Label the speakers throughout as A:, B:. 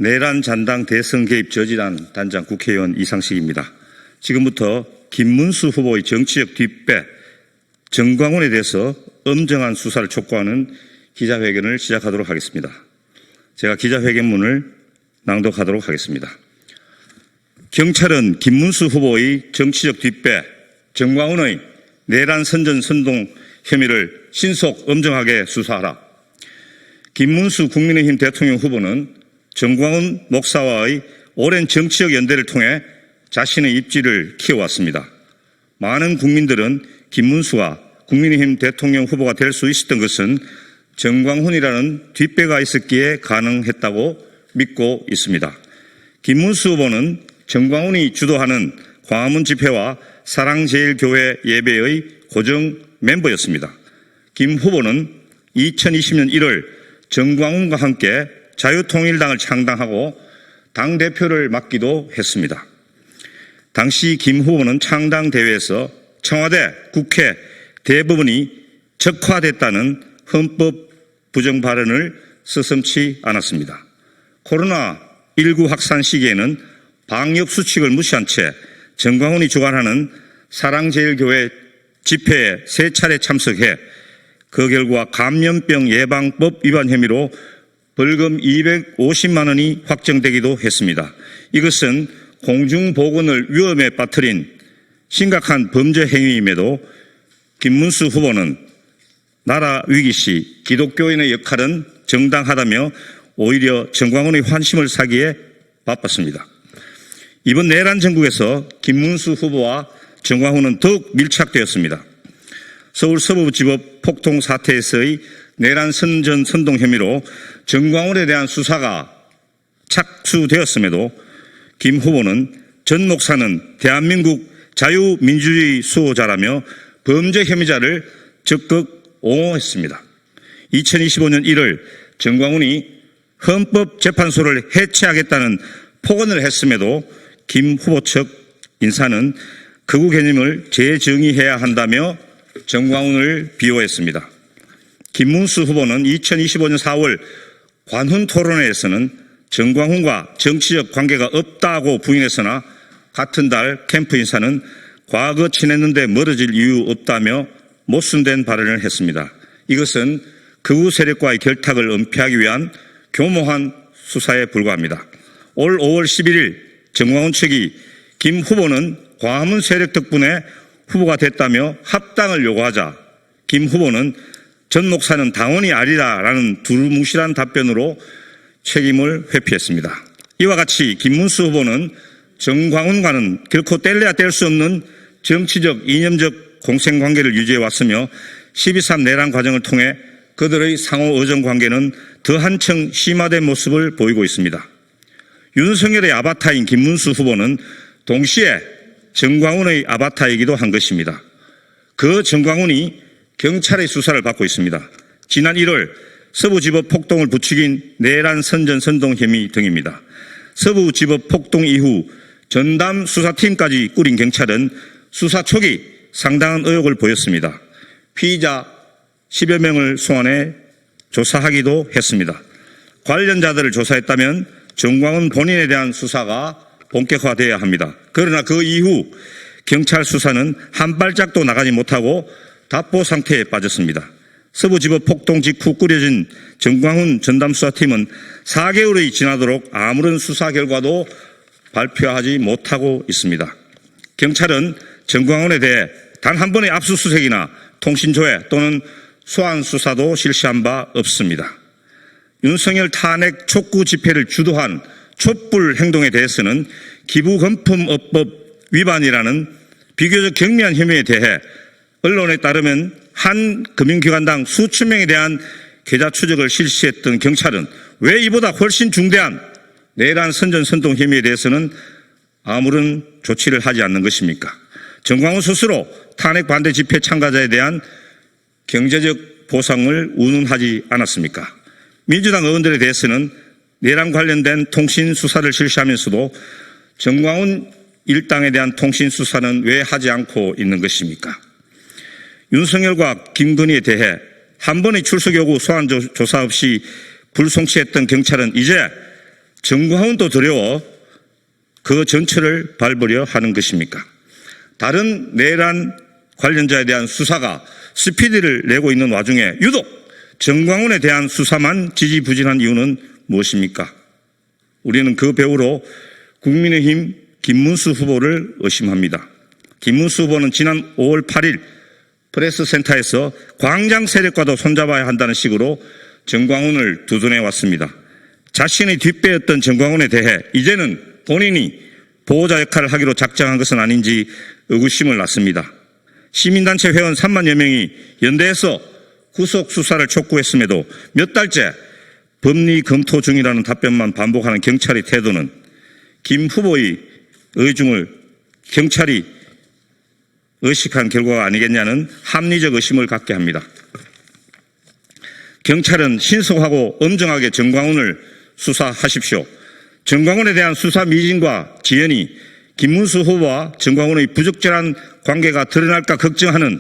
A: 내란 잔당 대선 개입 저지란 단장 국회의원 이상식입니다. 지금부터 김문수 후보의 정치적 뒷배 정광훈에 대해서 엄정한 수사를 촉구하는 기자회견을 시작하도록 하겠습니다. 제가 기자회견문을 낭독하도록 하겠습니다. 경찰은 김문수 후보의 정치적 뒷배 정광훈의 내란 선전 선동 혐의를 신속 엄정하게 수사하라. 김문수 국민의힘 대통령 후보는 정광훈 목사와의 오랜 정치적 연대를 통해 자신의 입지를 키워왔습니다. 많은 국민들은 김문수가 국민의힘 대통령 후보가 될 수 있었던 것은 정광훈이라는 뒷배가 있었기에 가능했다고 믿고 있습니다. 김문수 후보는 정광훈이 주도하는 광화문 집회와 사랑제일교회 예배의 고정 멤버였습니다. 김 후보는 2020년 1월 정광훈과 함께 자유통일당을 창당하고 당대표를 맡기도 했습니다. 당시 김 후보는 창당대회에서 청와대, 국회, 대법원이 적화됐다는 헌법 부정 발언을 서슴지 않았습니다. 코로나19 확산 시기에는 방역수칙을 무시한 채 정광훈이 주관하는 사랑제일교회 집회에 3차례 참석해 그 결과 감염병 예방법 위반 혐의로 벌금 250만 원이 확정되기도 했습니다. 이것은 공중보건을 위험에 빠뜨린 심각한 범죄 행위임에도 김문수 후보는 나라 위기 시 기독교인의 역할은 정당하다며 오히려 정광훈의 환심을 사기에 바빴습니다. 이번 내란 정국에서 김문수 후보와 정광훈은 더욱 밀착되었습니다. 서울 서부지법 폭동 사태에서의 내란 선전 선동 혐의로 정광훈에 대한 수사가 착수되었음에도 김 후보는 전 목사는 대한민국 자유민주주의 수호자라며 범죄 혐의자를 적극 옹호했습니다. 2025년 1월 정광훈이 헌법재판소를 해체하겠다는 폭언을 했음에도 김 후보 측 인사는 극우 개념을 재정의해야 한다며 정광훈을 비호했습니다. 김문수 후보는 2025년 4월 관훈 토론회에서는 정광훈과 정치적 관계가 없다고 부인했으나 같은 달 캠프 인사는 과거 친했는데 멀어질 이유 없다며 모순된 발언을 했습니다. 이것은 극우 세력과의 결탁을 은폐하기 위한 교모한 수사에 불과합니다. 올 5월 11일 정광훈 측이 김 후보는 광화문 세력 덕분에 후보가 됐다며 합당을 요구하자 김 후보는 전 목사는 당원이 아니라라는 두루뭉실한 답변으로 책임을 회피했습니다. 이와 같이 김문수 후보는 정광훈과는 결코 뗄래야 뗄 수 없는 정치적 이념적 공생관계를 유지해왔으며 12.3 내란 과정을 통해 그들의 상호 의정 관계는 더 한층 심화된 모습을 보이고 있습니다. 윤석열의 아바타인 김문수 후보는 동시에 정광훈의 아바타이기도 한 것입니다. 그 정광훈이 경찰의 수사를 받고 있습니다. 지난 1월 서부지법 폭동을 부추긴 내란 선전 선동 혐의 등입니다. 서부지법 폭동 이후 전담 수사팀까지 꾸린 경찰은 수사 초기 상당한 의혹을 보였습니다. 피의자 10여 명을 소환해 조사하기도 했습니다. 관련자들을 조사했다면 정광훈 본인에 대한 수사가 본격화되어야 합니다. 그러나 그 이후 경찰 수사는 한 발짝도 나가지 못하고 답보 상태에 빠졌습니다. 서부지법 폭동 직후 꾸려진 정광훈 전담수사팀은 4개월이 지나도록 아무런 수사 결과도 발표하지 못하고 있습니다. 경찰은 정광훈에 대해 단 한 번의 압수수색이나 통신조회 또는 소환 수사도 실시한 바 없습니다. 윤석열 탄핵 촉구 집회를 주도한 촛불 행동에 대해서는 기부금품업법 위반이라는 비교적 경미한 혐의에 대해 언론에 따르면 한 금융기관당 수천 명에 대한 계좌 추적을 실시했던 경찰은 왜 이보다 훨씬 중대한 내란 선전 선동 혐의에 대해서는 아무런 조치를 하지 않는 것입니까? 정광훈 스스로 탄핵 반대 집회 참가자에 대한 경제적 보상을 운운하지 않았습니까? 민주당 의원들에 대해서는 내란 관련된 통신 수사를 실시하면서도 정광훈 일당에 대한 통신 수사는 왜 하지 않고 있는 것입니까? 윤석열과 김건희에 대해 한 번의 출석 요구 소환 조사 없이 불송치했던 경찰은 이제 정광훈도 두려워 그 전체를 밟으려 하는 것입니까? 다른 내란 관련자에 대한 수사가 스피드를 내고 있는 와중에 유독 정광훈에 대한 수사만 지지부진한 이유는 무엇입니까? 우리는 그 배우로 국민의힘 김문수 후보를 의심합니다. 김문수 후보는 지난 5월 8일 프레스센터에서 광장 세력과도 손잡아야 한다는 식으로 정광훈을 두둔해 왔습니다. 자신의 뒷배였던 정광훈에 대해 이제는 본인이 보호자 역할을 하기로 작정한 것은 아닌지 의구심을 낳습니다. 시민단체 회원 3만여 명이 연대해서 구속 수사를 촉구했음에도 몇 달째 법리 검토 중이라는 답변만 반복하는 경찰의 태도는 김 후보의 의중을 경찰이 의식한 결과가 아니겠냐는 합리적 의심을 갖게 합니다. 경찰은 신속하고 엄정하게 정광훈을 수사하십시오. 정광훈에 대한 수사 미진과 지연이 김문수 후보와 정광훈의 부적절한 관계가 드러날까 걱정하는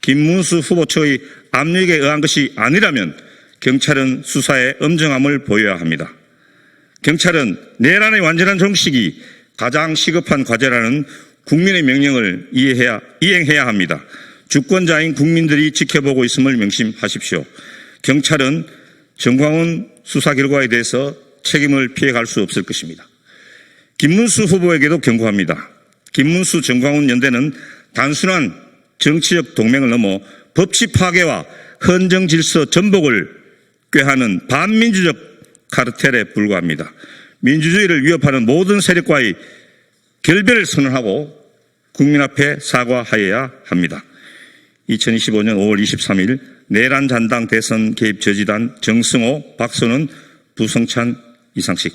A: 김문수 후보 측의 압력에 의한 것이 아니라면 경찰은 수사에 엄정함을 보여야 합니다. 경찰은 내란의 완전한 종식이 가장 시급한 과제라는 국민의 명령을 이행해야 합니다. 주권자인 국민들이 지켜보고 있음을 명심하십시오. 경찰은 정광훈 수사 결과에 대해서 책임을 피해갈 수 없을 것입니다. 김문수 후보에게도 경고합니다. 김문수 정광훈 연대는 단순한 정치적 동맹을 넘어 법치 파괴와 헌정 질서 전복을 꾀하는 반민주적 카르텔에 불과합니다. 민주주의를 위협하는 모든 세력과의 결별을 선언하고 국민 앞에 사과하여야 합니다. 2025년 5월 23일 내란 잔당 대선 개입 저지단 정승호, 박선원, 부성찬, 이상식